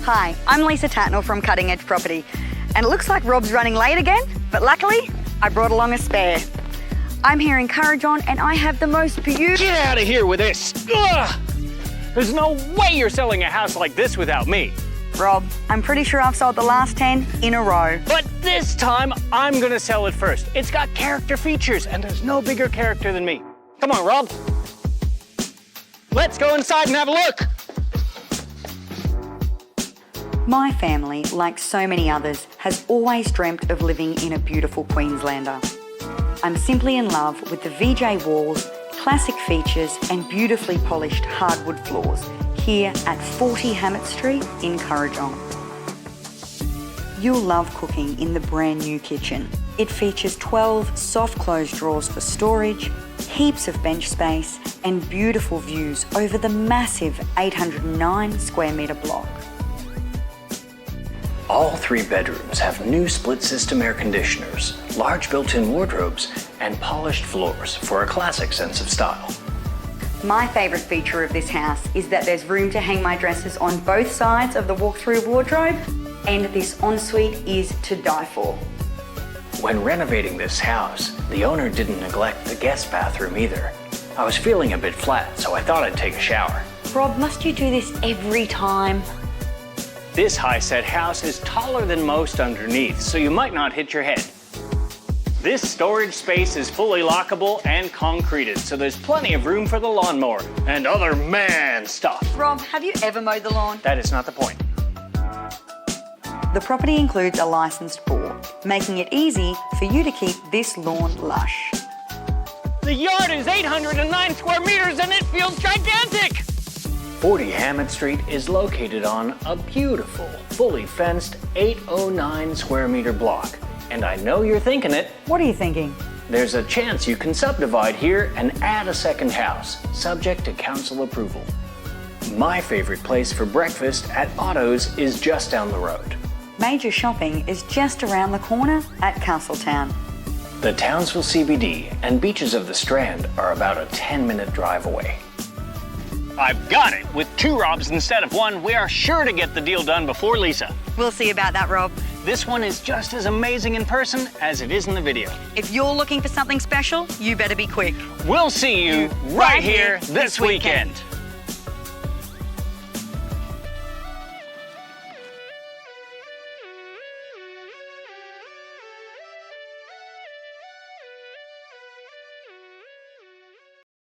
Hi, I'm Lisa Tatnell from Cutting Edge Property, and it looks like Rob's running late again, but luckily I brought along a spare. I'm here in Currajong and I have the most beautiful... Get out of here with this! Ugh! There's no way you're selling a house like this without me. Rob, I'm pretty sure I've sold the last 10 in a row. But this time, I'm gonna sell it first. It's got character features, and there's no bigger character than me. Come on, Rob. Let's go inside and have a look. My family, like so many others, has always dreamt of living in a beautiful Queenslander. I'm simply in love with the VJ walls, classic features and beautifully polished hardwood floors here at 40 Hammett Street in Currajong. You'll love cooking in the brand new kitchen. It features 12 soft close drawers for storage, heaps of bench space and beautiful views over the massive 809 square metre block. All 3 bedrooms have new split-system air conditioners, large built-in wardrobes, and polished floors for a classic sense of style. My favourite feature of this house is that there's room to hang my dresses on both sides of the walk-through wardrobe, and this ensuite is to die for. When renovating this house, the owner didn't neglect the guest bathroom either. I was feeling a bit flat, so I thought I'd take a shower. Rob, must you do this every time? This high-set house is taller than most underneath, so you might not hit your head. This storage space is fully lockable and concreted, so there's plenty of room for the lawnmower and other man stuff. Rob, have you ever mowed the lawn? That is not the point. The property includes a licensed pool, making it easy for you to keep this lawn lush. The yard is 809 square meters and it feels gigantic! 40 Hammett Street is located on a beautiful, fully fenced 809 square meter block. And I know you're thinking it. What are you thinking? There's a chance you can subdivide here and add a second house, subject to council approval. My favorite place for breakfast at Otto's is just down the road. Major shopping is just around the corner at Castletown. The Townsville CBD and beaches of the Strand are about a 10-minute drive away. I've got it. With 2 Robs instead of 1, we are sure to get the deal done before Lisa. We'll see about that, Rob. This one is just as amazing in person as it is in the video. If you're looking for something special, you better be quick. We'll see you right here this weekend.